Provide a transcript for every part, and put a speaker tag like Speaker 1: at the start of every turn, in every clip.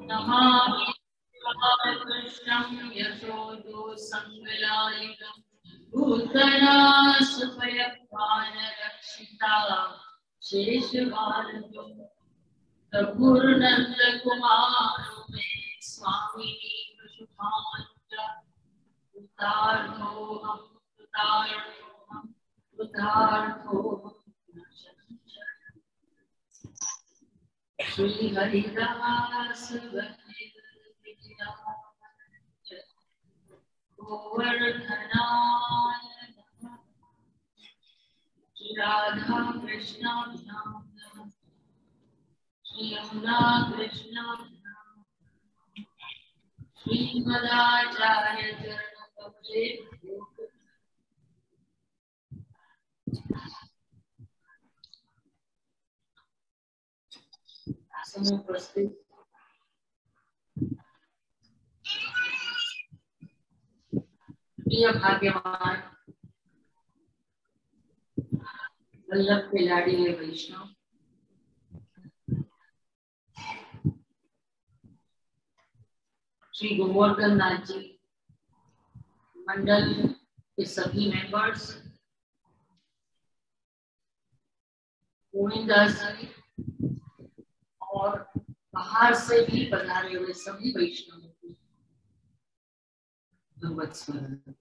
Speaker 1: नमामि कृष्णं यशोदो संगलालितं भूतना सुपयपानरक्षिता शेषवारदो प्रभुर्नंद कुमारो मे स्वामी सुभांजा उतार्थोऽहं उतार्थोऽहं श्री हरिदास गोवर्धनाय श्री राधा कृष्ण श्री यमुना कृष्ण श्रीमदाचार्य चरण कमले समुपस्थित प्रिय भाग्यवान वल्लभ के लाडीले वैष्णव श्री गोवर्धन नाथ जी मंडल के सभी मेंबर्स, गोविंदास जी और बाहर से भी पधारे हुए सभी वैष्णवों को भगवत स्मरण।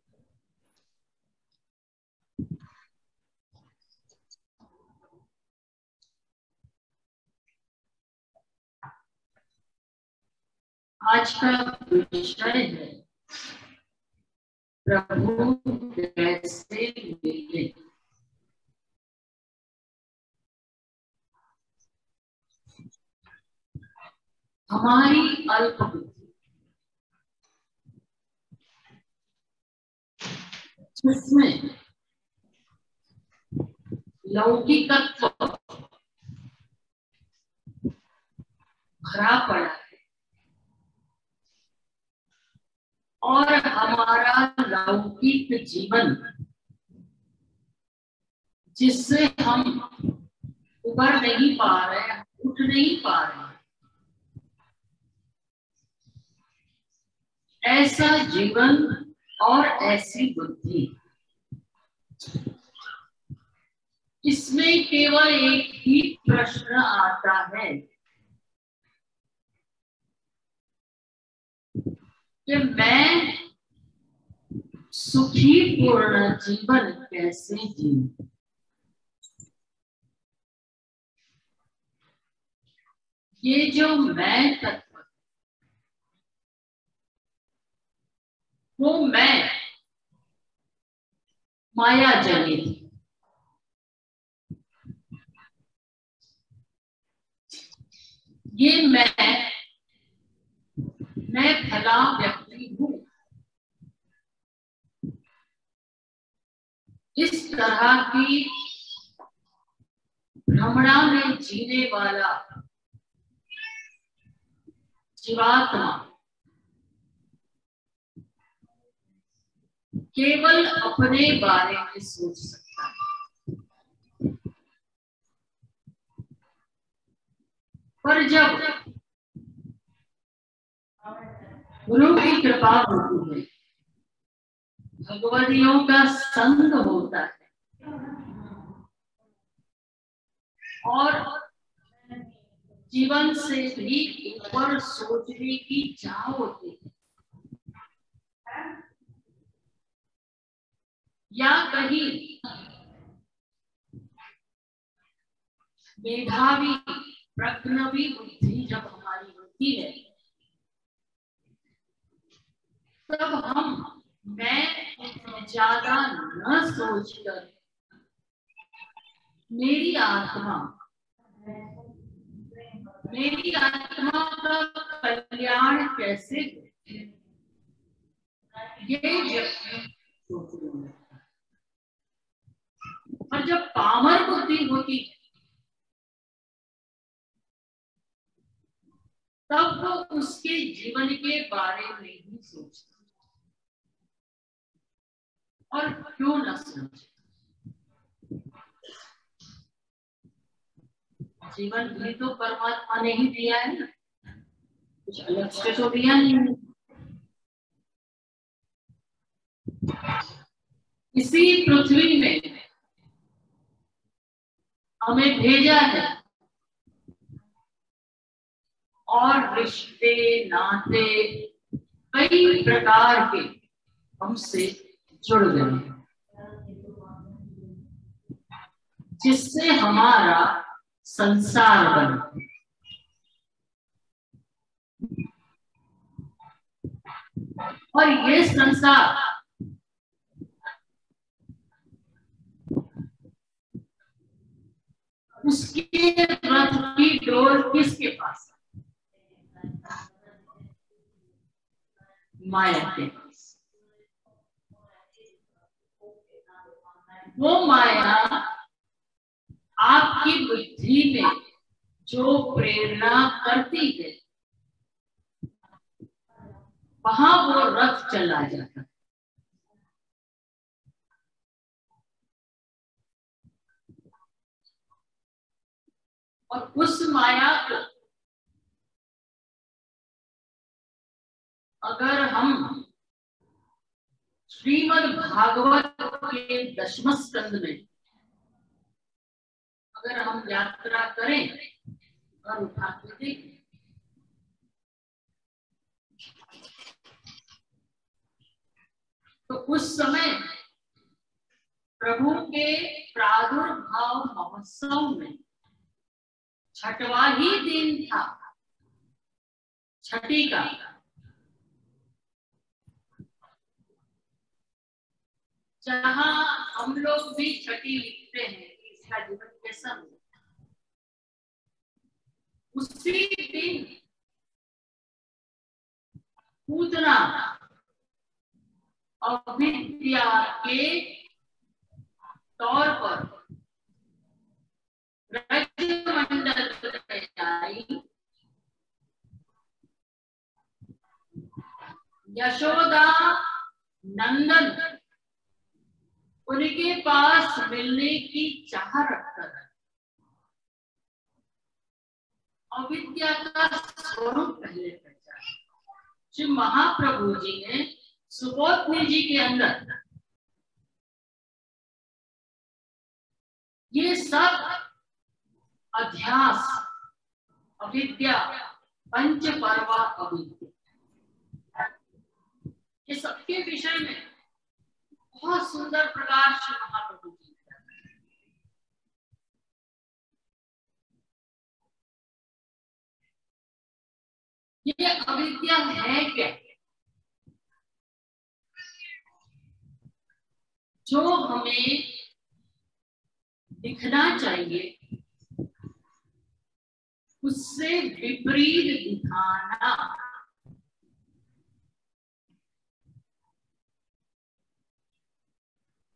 Speaker 1: आज का विषय है प्रभु कैसे मिले। हमारी अल्प बुद्धि जिसमें लौकिकत्व भरा पड़ा है और हमारा लौकिक जीवन जिससे हम उबर नहीं पा रहे, उठ नहीं पा रहे, ऐसा जीवन और ऐसी बुद्धि, इसमें केवल एक ही प्रश्न आता है कि मैं सुखी पूर्ण जीवन कैसे जीऊं। ये जो मैं तत्व, वो मैं माया जनित, ये मैं भला व्यक्ति हूं। इस तरह की भ्रमणा में जीने वाला जीवात्मा केवल अपने बारे में सोच सकता है। पर जब गुरु की कृपा होती है, भगवतियों का संग होता है और जीवन से भी ऊपर सोचने की चाह होती है, या कहीं मेधावी प्रज्ञावी बुद्धि जब हमारी होती है, तब हम मैं ज्यादा न सोचकर मेरी आत्मा का कल्याण कैसे ये सोचने। और जब पामर बुद्धि होती है तब वो उसके जीवन के बारे में ही सोचता, और क्यों न सोचे। जीवन भी तो परमात्मा ने ही दिया है ना, कुछ अलग से तो दिया नहीं। इसी पृथ्वी में हमें भेजा है और रिश्ते नाते कई प्रकार के हमसे जुड़ गए, जिससे हमारा संसार बना। और ये संसार उसके रथ की डोर किसके पास? माया के पास। वो माया आपकी बुद्धि में जो प्रेरणा करती है, वहां वो रथ चला जाता है। और उस माया को अगर हम श्रीमद् भागवत के 10वें स्कंद में अगर हम यात्रा करें और उठा के देखें, तो उस समय प्रभु के प्रादुर्भाव महोत्सव में छठवां ही दिन था, छठी का। जहां हम लोग भी छठी लिखते हैं कि इसका जीवन कैसा हो, उसी दिन पूतना अविद्या के तौर पर ब्रजमंडल में आई, यशोदा नंदन उनके पास मिलने की चाह रखकर अविद्या का स्वरूप पहले पहचाना। श्री महाप्रभु जी ने सुबोधनी जी के अंदर ये सब अध्यास अविद्या पंच पर्वा अविद्या, ये सबके विषय में बहुत सुंदर प्रकार श्री महाप्रभु जी ये अविद्या है क्या, जो हमें दिखना चाहिए उससे विपरीत दिखाना।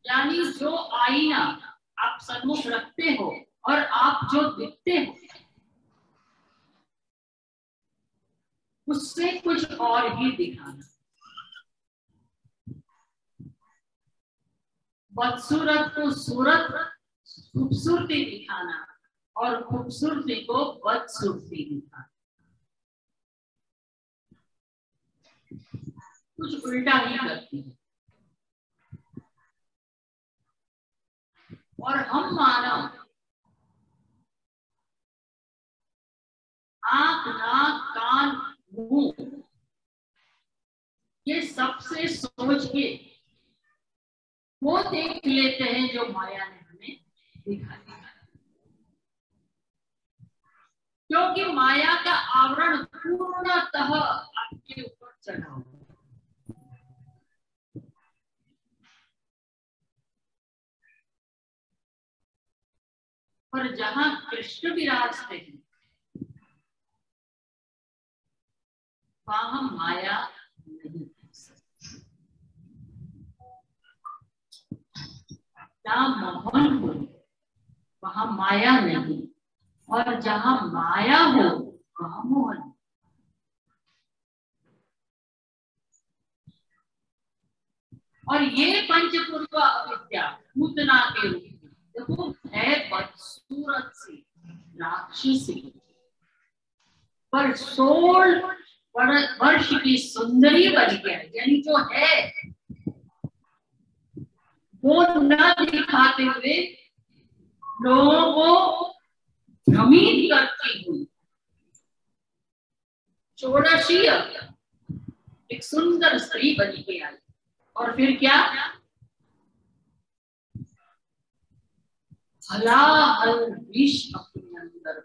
Speaker 1: यानी जो आईना आप सन्मुख रखते हो और आप जो दिखते हो उससे कुछ और ही दिखाना। बदसूरत को सूरत खूबसूरती दिखाना और खूबसूरती को बदसूरती दिखाना, कुछ उल्टा ही करती है। और हम मानव आंख नाक कान मुंह ये सबसे सोच के वो देख लेते हैं जो माया ने हमें दिखाया, क्योंकि माया का आवरण पूर्णतः आपके ऊपर चढ़ा हुआ। पर जहां कृष्ण विराजते हैं वहां माया नहीं, जहां मोहन हो वहां माया नहीं, और जहां माया हो वहां मोहन। और ये पंचपूर्व अविद्या पूतना के रूप में देखो है बदसूरत सी, राक्षसी पर 16 वर्ष की सुंदरी बन गया, यानी जो है वो न दिखाते हुए लोगों को भ्रमित करती हुई षोडशीय एक सुंदर स्त्री बन के आई। और फिर क्या, हलाहल विष अपने अंदर,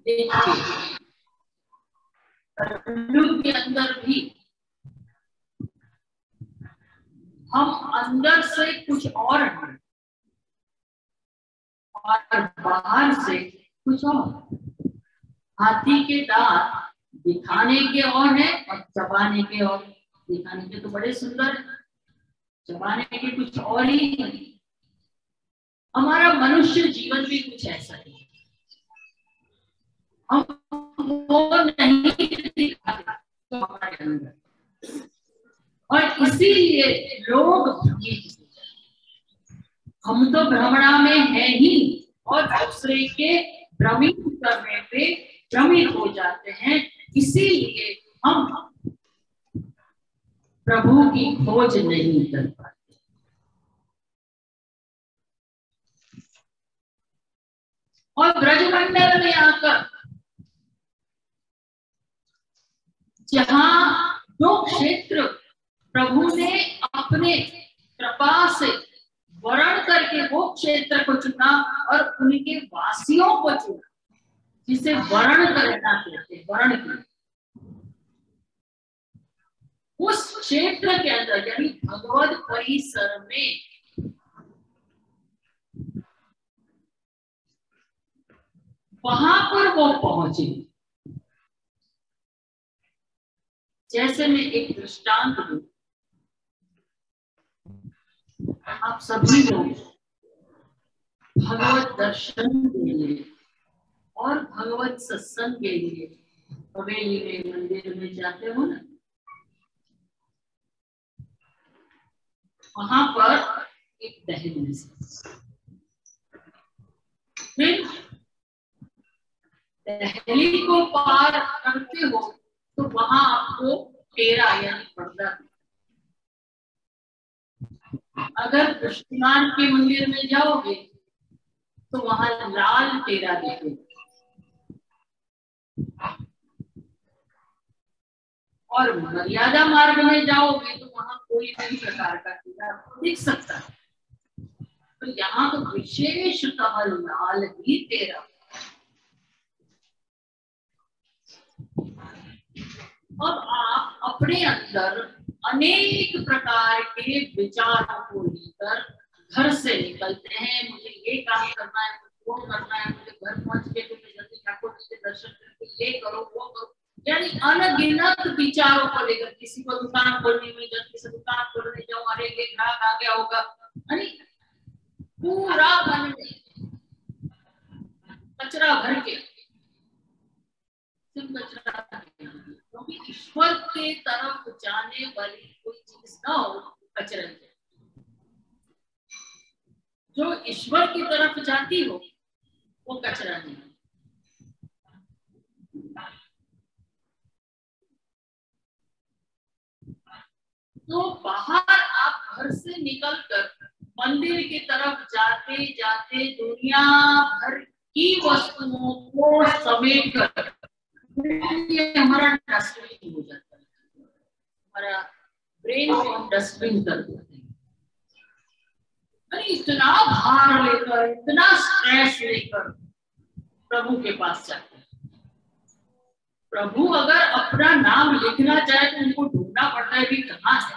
Speaker 1: देखिए के अंदर भी हम अंदर से कुछ और हैं और बाहर से कुछ और। हाथी के दांत दिखाने के और है और चबाने के और। दिखाने के तो बड़े सुंदर है, चबाने के कुछ और ही है। हमारा मनुष्य जीवन भी कुछ ऐसा ही है, हम वो नहीं दिखाते तो हमारे अंदर, और इसीलिए लोग भ्रमित हो जाते। हम तो भ्रमणा में है ही और दूसरे के भ्रमित करने पे भ्रमित हो जाते हैं। इसीलिए हम प्रभु की खोज नहीं कर पाते। और ब्रजमंडल में आकर जहां जो क्षेत्र प्रभु ने अपने कृपा से वर्ण करके वो क्षेत्र को चुना और उनके वासियों को चुना, जिसे वर्ण करना कहते, वर्ण की, उस क्षेत्र के अंदर यानी भगवत परिसर में वहां पर वो पहुंचे। जैसे मैं एक दृष्टांत दूं, आप सभी लोग भगवत दर्शन के लिए और भगवत सत्संग के लिए हवेली में मंदिर में जाते हो ना, वहां पर एक दहलीज, फिर दहलीज को पार करते हो तो वहां आपको तेरा यानी पर्दा। अगर कृष्णान के मंदिर में जाओगे तो वहां लाल तेरा दिखेगा, और मर्यादा मार्ग में जाओगे तो वहां कोई भी प्रकार का तेरा दिख सकता है। तो यहाँ तो विशेषतः लाल ही तेरा। अब आप अपने अंदर अनेक प्रकार के विचारों को लेकर घर से निकलते हैं, मुझे ये काम करना है, मुझे वो करना है, मुझे घर पहुंच के तो जल्दी ठाकुर जी के दर्शन करके ये करो वो करो, यानी अनगिनत विचारों को लेकर। किसी को दुकान खोलने में, जब किसी दुकान खोलने जाओ, अरे ये ग्राहक आ गया होगा, अरे पूरा मन में कचरा भर के, क्योंकि ईश्वर के तरफ जाने वाली कोई चीज ना हो कचरा। जो ईश्वर की तरफ जाती हो वो कचरा नहीं। तो बाहर आप घर से निकलकर मंदिर की तरफ जाते जाते दुनिया भर की वस्तुओं को समेट कर हमारा डस्टबिन हो जाता है, हमारा ब्रेन को हम डस्टबिन कर देते हैं। इतना भार लेकर, इतना स्ट्रेस लेकर प्रभु के पास जाते हैं। प्रभु अगर अपना नाम लिखना चाहे तो उनको ढूंढना पड़ता है कि कहाँ है।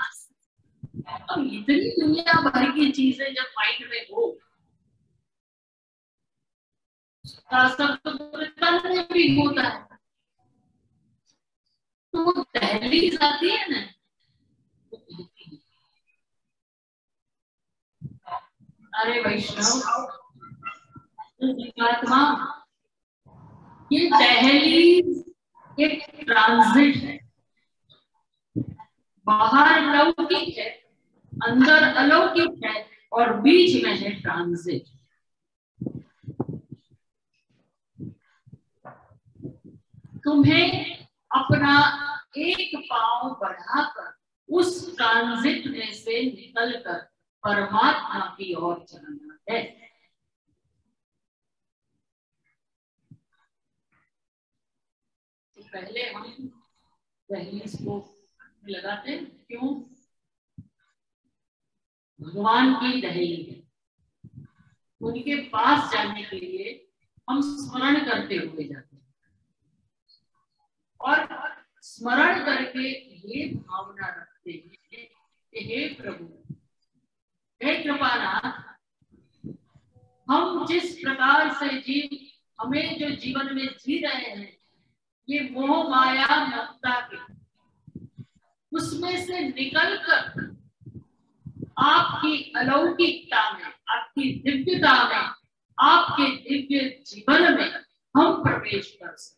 Speaker 1: अब इतनी दुनिया भर की चीजें जब माइंड में हो, सब तो पूरे तन में भी होता है, तो वो दहलीज आती है ना, अरे वैष्णव आत्मा, ये दहलीज एक ट्रांजिट है। बाहर लौकिक है, अंदर अलौकिक है और बीच में है ट्रांजिट। तुम्हें अपना एक पांव बढ़ाकर उस ट्रांजिट में से निकलकर परमात्मा की ओर चलना है। तो पहले हम दहलीज को लगाते हैं। क्यों? भगवान की दहलीज है, उनके पास जाने के लिए हम स्मरण करते हुए जाते हैं और स्मरण करके ये भावना रखते हैं कि हे प्रभु, हे कृपानाथ, हम जिस प्रकार से हमें जो जीवन में जी रहे हैं, ये मोह माया ममता के, उसमें से निकलकर आपकी अलौकिकता में, आपकी दिव्यता में, आपके दिव्य जीवन में हम प्रवेश कर सकें।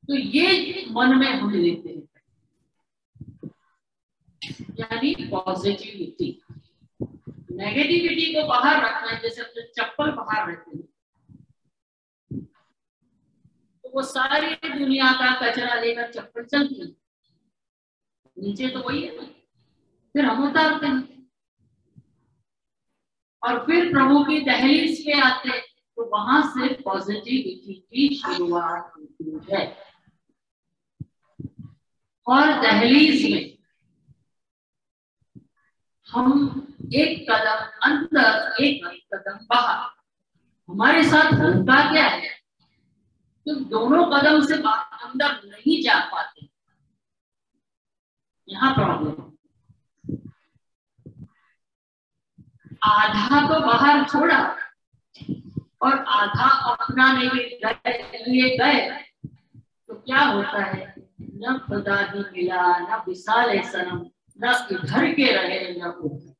Speaker 1: तो ये मन में हम लेते हैं, यानी पॉजिटिविटी। नेगेटिविटी को बाहर रखना है, जैसे अपने चप्पल बाहर रखते हैं तो वो सारी दुनिया का कचरा लेकर चप्पल चलती है, नीचे तो वही है ना, फिर हम उतारते हैं और फिर प्रभु की दहलीज पे आते हैं, तो वहां से पॉजिटिविटी की शुरुआत होती है। और दहलीज में हम एक कदम अंदर, एक कदम बाहर, हमारे साथ होता क्या है, तो दोनों कदम से अंदर नहीं जा पाते, यहाँ प्रॉब्लम। आधा तो बाहर छोड़ा और आधा अपनाने के लिए गए, तो क्या होता है, न खुदा ही मिला, न विशाल सनम, न इधर के रहे न उधर।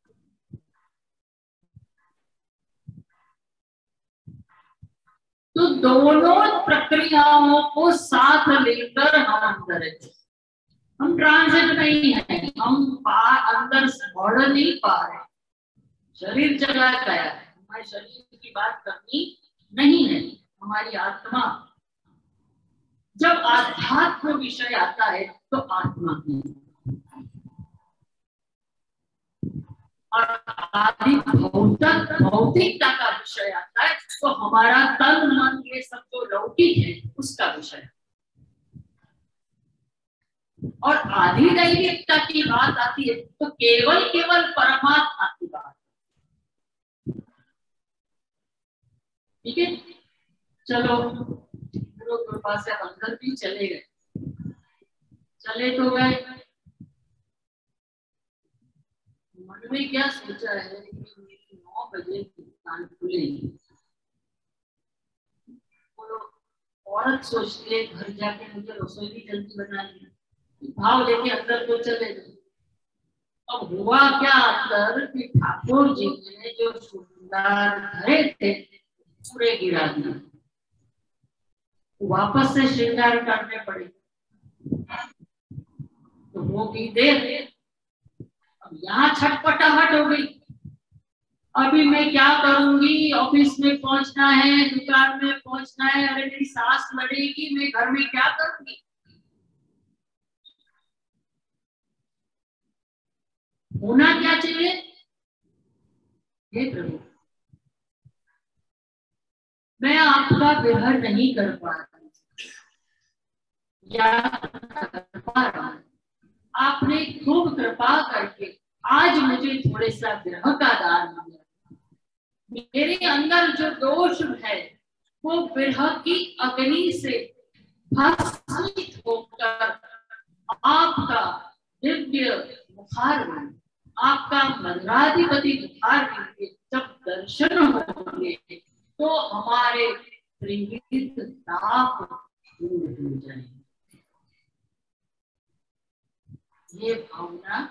Speaker 1: तो दोनों प्रक्रियाओं को साथ लेकर हम अंदर है। हम ट्रांजिट नहीं है, हम अंदर बढ़ नहीं पा रहे, शरीर चला गया है, हमारे शरीर की बात करनी नहीं है, हमारी आत्मा। जब आध्यात्म विषय आता है तो आत्मा की, और आदि भौतिकता का विषय आता है तो हमारा तन मन ये सब जो लौकिक है उसका विषय। और आदि दैविकता की बात आती है तो केवल परमात्मा की बात। ठीक है, चलो कृपा से अंदर भी चले गए, चले तो गए। मन में क्या सोचा है कि 9 बजे दुकान खुलेगी, औरत सोचती है घर जाके मुझे रसोई भी जल्दी बनानी है, भाव लेके अंदर तो चले गए। अब हुआ क्या अंदर कि ठाकुर जी ने जो श्रृंगार धरे थे पूरे गिरा दिए, वापस से श्रृंगार करने पड़े, तो वो भी देर। अब यहाँ छटपटाहट हो गई, अभी मैं क्या करूंगी, ऑफिस में पहुंचना है, दुकान में पहुंचना है, अरे मेरी सास लड़ेगी, मैं घर में क्या करूंगी। होना क्या चाहिए, हे प्रभु मैं आपका विरह नहीं कर पा रही या कर पा रहा, आपने खूब कृपा करके आज मुझे थोड़े सा विरह का दान दिया। मेरे अंदर जो दोष है वो विरह की अग्नि से भस्मित होकर आपका दिव्य मुखार में, आपका मंत्राधिपति मुखार में जब दर्शन होंगे तो हमारे त्रिविध ताप दूर हो जाएंगे। ये भावना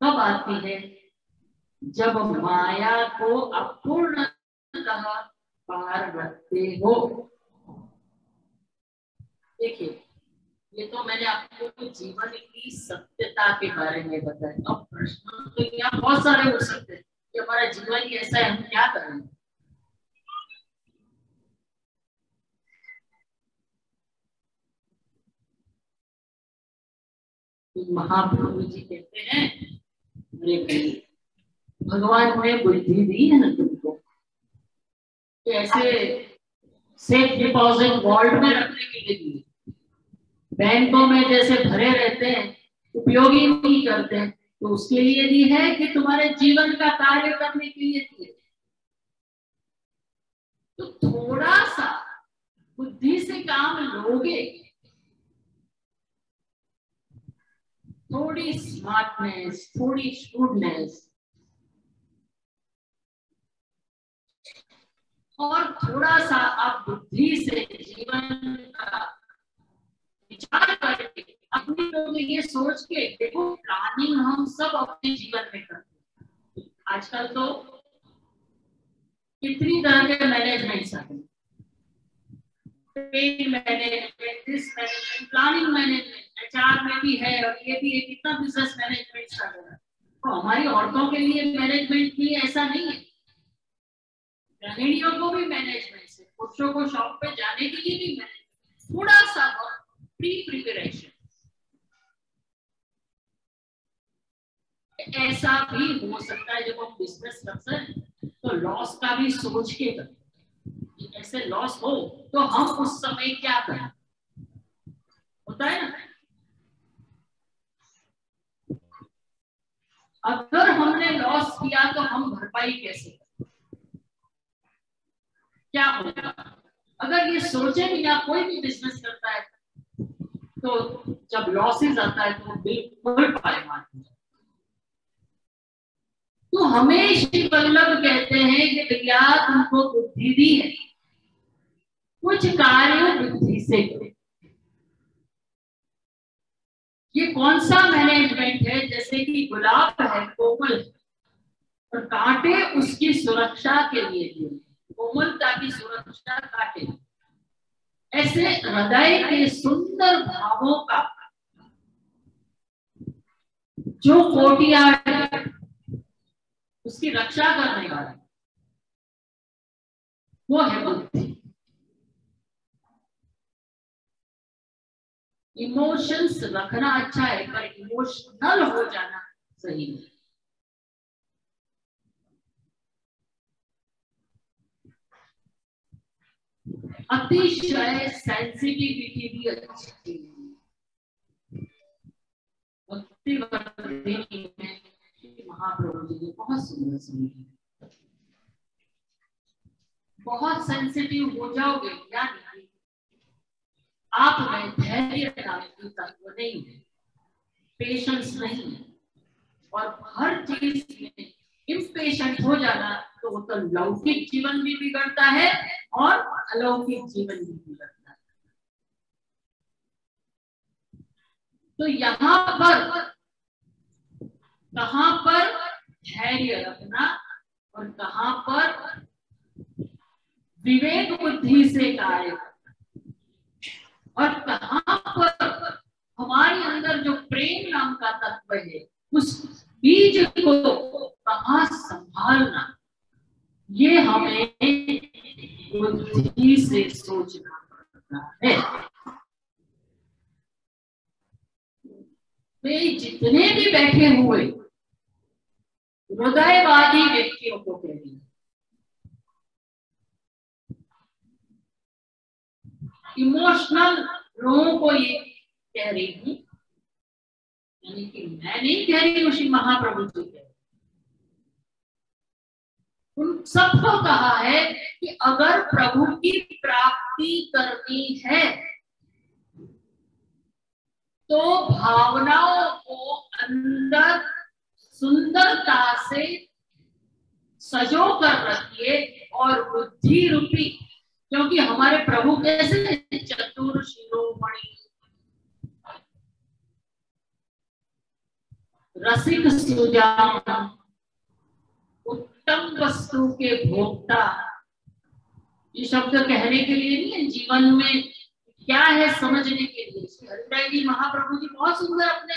Speaker 1: कब आती है, जब माया को अपूर्णतः पार रखते हो। देखिए ये तो मैंने आपको जीवन की सत्यता के बारे में बताया। अब प्रश्न तो यहाँ बहुत सारे हो सकते हैं कि हमारा जीवन ही ऐसा है, हम क्या करें। तो महाप्रभु जी कहते हैं, अरे भाई भगवान ने बुद्धि दी है ना तुमको, कि ऐसे सेफ डिपॉजिट वॉल्ट में रखने के लिए, बैंकों में जैसे भरे रहते हैं, उपयोगी नहीं करते, तो उसके लिए भी है कि तुम्हारे जीवन का कार्य करने के लिए दिए। तो थोड़ा सा बुद्धि से काम लोगे, थोड़ी स्मार्टनेस, थोड़ी स्hrewdness और थोड़ा सा आप बुद्धि से जीवन का विचार करके अपने लोग ये सोच के देखो, प्लानिंग हम सब अपने जीवन में करते हैं। आजकल तो कितनी तरह के मैनेजमेंट आते हैं, मैनेजमेंट, प्लानिंग मैनेजमेंट, एचआर में भी है और ये भी है, कितना बिजनेस मैनेजमेंट कर रहा है। तो हमारी औरतों के लिए मैनेजमेंट भी ऐसा नहीं है, गृहिणियों को भी मैनेजमेंट है, पुरुषों को शॉप पे जाने के लिए भी मैनेजमेंट, थोड़ा सा प्री प्रिपरेशन। ऐसा भी हो सकता है जब हम बिजनेस करते हैं तो लॉस का भी सोच के करते, ऐसे लॉस हो तो हम उस समय क्या करें, होता है ना। अगर हमने लॉस किया तो हम भरपाई कैसे करें, क्या होगा। अगर ये सोचे बिना कोई भी बिजनेस करता है तो जब लॉसेस आता है तो बिल्कुल पायमाल हो जाता है। तो हमेशा वल्लभ कहते हैं कि भैया तुमको बुद्धि दी है, कुछ कार्य बुद्धि से करो। ये कौन सा मैनेजमेंट है, जैसे कि गुलाब है, कोमल है, और कांटे उसकी सुरक्षा के लिए दिए, कोमलता की सुरक्षा काटे। ऐसे हृदय के सुंदर भावों का जो कोटियार है, उसकी रक्षा करने वाला वो है बुद्धि। इमोशंस रखना अच्छा है, पर इमोशनल हो जाना सही नहीं। अतिशय सेंसिटिविटी भी अच्छी है। महाप्रभु जी ने बहुत सुंदर समझी, बहुत सेंसिटिव हो जाओगे, यानी आप में धैर्य की तत्व नहीं है, पेशेंस नहीं है, और हर चीज में इम्पेशेंट हो जाना तो वो तो लौकिक जीवन भी बिगड़ता है और अलौकिक जीवन भी बिगड़ता है। तो यहाँ पर कहाँ पर धैर्य रखना और कहाँ पर विवेक बुद्धि से कार्य करना, और कहाँ पर हमारे अंदर जो प्रेम नाम का तत्व है उस बीज को कहाँ संभालना, ये हमें बुद्धि से सोचना पड़ता है। वे जितने भी बैठे हुए हृदयवादी व्यक्तियों को कह रही, इमोशनल लोगों को ये कह रही हूँ, यानी कि मैं नहीं कह रही हूँ, श्री महाप्रभु जी कह रहे, उन सबको कहा है कि अगर प्रभु की प्राप्ति करनी है तो भावनाओं को अंदर सुंदरता से सजो कर रखिए, और बुद्धि रूपी, क्योंकि हमारे प्रभु कैसे चतुर शिरोमणि, रसिक सुजान, उत्तम वस्तु के भोक्ता। ये शब्द कहने के लिए नहीं है, जीवन में क्या है समझने के लिए। श्री हरिराय जी महाप्रभु जी बहुत सुंदर अपने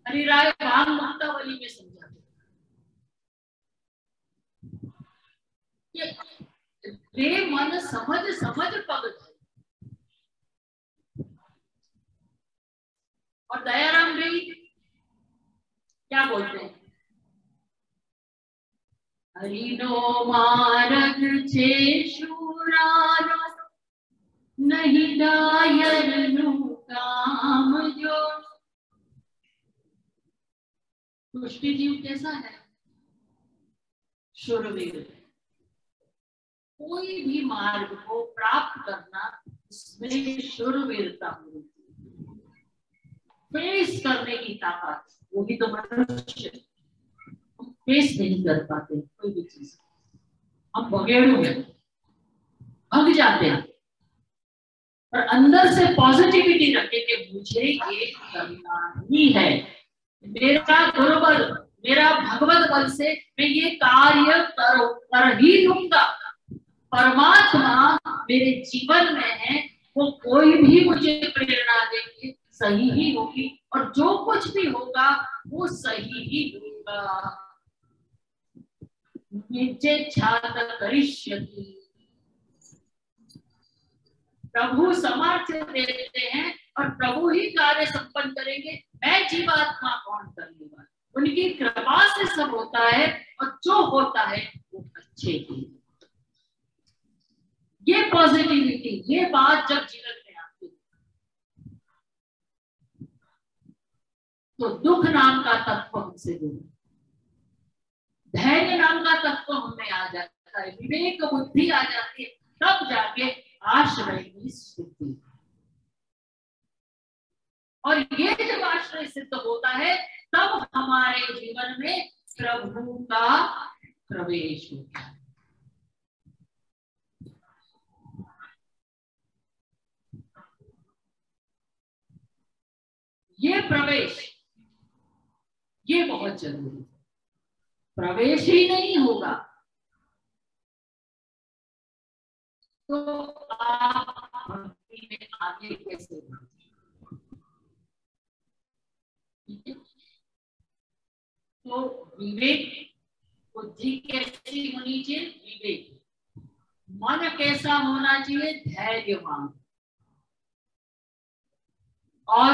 Speaker 1: हरिराय भाग मुक्तावली में समझाते रे मन समझ समझ पग है। और दयाराम भाई क्या बोलते हैं, हरिनो मारग छे शूरानो नहीं दायर नु काम जो। पुष्टि जीव कैसा है, शूरवीर। कोई भी मार्ग को प्राप्त करना इसमें शूरवीरता होती है, फेस करने की ताकत। वो भी तो मनुष्य फेस नहीं कर पाते कोई भी चीज, हम भगेड़ू हैं, भग जाते हैं। और अंदर से पॉजिटिविटी रखे कि मुझे ये करना ही है, मेरा गुरुबल मेरा भगवत बल से मैं ये कार्य कर ही लूंगा। परमात्मा मेरे जीवन में है, वो कोई भी मुझे प्रेरणा देंगे सही ही होगी, और जो कुछ भी होगा वो सही ही होगा। निजे छात्र करिष्यति, प्रभु सामर्थ्य देते हैं और प्रभु ही कार्य संपन्न करेंगे। मैं जीवात्मा कौन करने वाला, उनकी कृपा से सब होता है, और जो होता है वो अच्छे के। ये पॉजिटिविटी, ये बात जब जीवन में आती है तो दुख नाम का तत्व हमसे दूर, धैर्य नाम का तत्व हमें आ जाता है, विवेक बुद्धि आ जाती है, तब जाके आश्रय की स्थिति। और ये जब आश्रय सिद्ध होता है तब हमारे जीवन में प्रभु का प्रवेश होता है। ये प्रवेश ये बहुत जरूरी है। प्रवेश ही नहीं होगा तो आप भक्ति में आगे कैसे बढ़ेंगे। तो विवेक बुद्धि कैसी होनी चाहिए, विवेक। मन कैसा होना चाहिए, धैर्यवान। और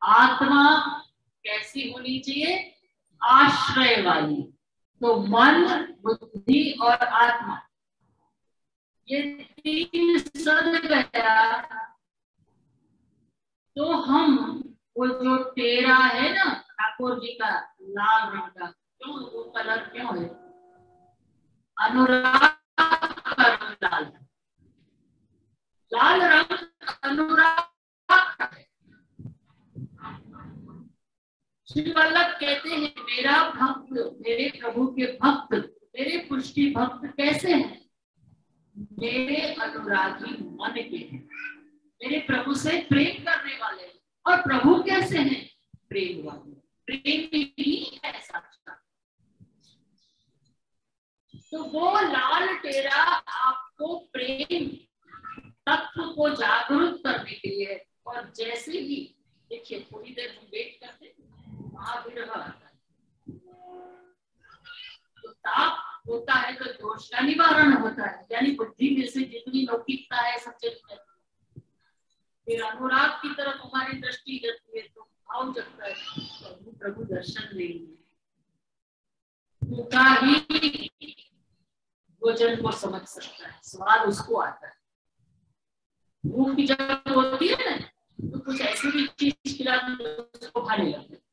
Speaker 1: आत्मा कैसी होनी चाहिए, आश्रय वाली। तो मन बुद्धि और आत्मा ये तीन सद गया तो हम वो जो तेरा है ना ठाकुर जी का लाल रंग का, क्यों वो कलर क्यों है, अनुराग का रंग लाल, लाल रंग अनुराग का है। श्री वल्लभ कहते हैं मेरा भक्त, मेरे प्रभु के भक्त, मेरे पुष्टि भक्त कैसे हैं, मेरे अनुरागी मन के हैं, मेरे प्रभु से प्रेम करने वाले हैं। और प्रभु कैसे हैं, प्रेम वाले, प्रेम ही है साक्षात। तो वो लाल टेरा आपको प्रेम तत्व को जागरूक करने के लिए। और जैसे ही देखिए थोड़ी देर हम वेट करते महाविरह आता है तो ताप होता है, तो दोष का निवारण होता है, यानी बुद्धि में से जितनी लौकिकता है सब चली जाती है। फिर अनुराग की तरफ हमारी दृष्टि जाती है तो भाव जगता है, प्रभु दर्शन देंगे, उनका ही भोजन को समझ सकता है, स्वाद उसको आता है। भूख की जब होती है ना तो कुछ ऐसी भी चीज खिलाने उसको खाने लगता है।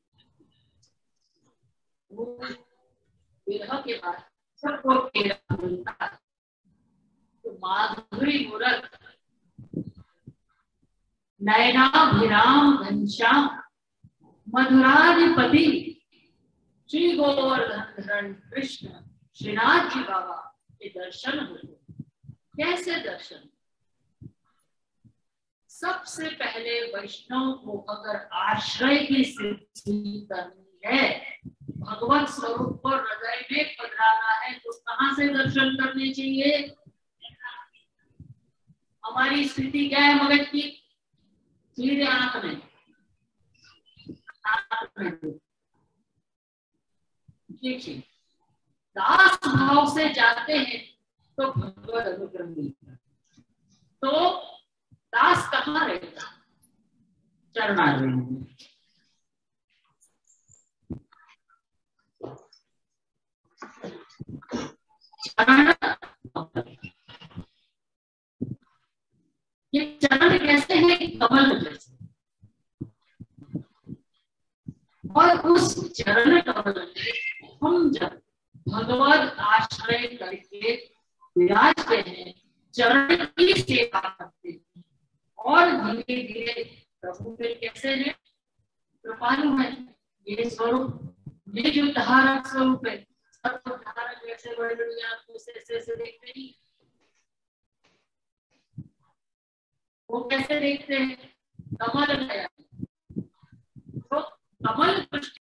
Speaker 1: विरह के बाद सबको तेरा मिलता है तो माधुरी मूरत नयनाभिराम घनश्याम मधुराधिपति श्री गोवर्धन कृष्ण श्रीनाथ जी बाबा के दर्शन होते। कैसे दर्शन, सबसे पहले वैष्णव को अगर आश्रय की सिद्धि करनी है, भगवत स्वरूप को हृदय में पधराना है, तो कहां से दर्शन करने चाहिए। हमारी स्थिति क्या है मगज की, सीधे आंख में देखिए, दास भाव से जाते हैं तो भगवत अनुग्रह मिलता है। तो दास कहाँ रहेगा? चरणारविंद में। ये चरण कैसे है? कमल जैसे। और उस चरण कमल में हम जब भगवत आश्रय करके विराजते हैं, चरण की सेवा करते हैं, और धीरे धीरे प्रभु फिर कैसे है? कृपालु है। ये स्वरूप, ये जो धारक स्वरूप है, सब धारक वैसे बड़े बड़े आपको ऐसे देखते नहीं, वो कैसे देखते हैं? कमल है, तो कमल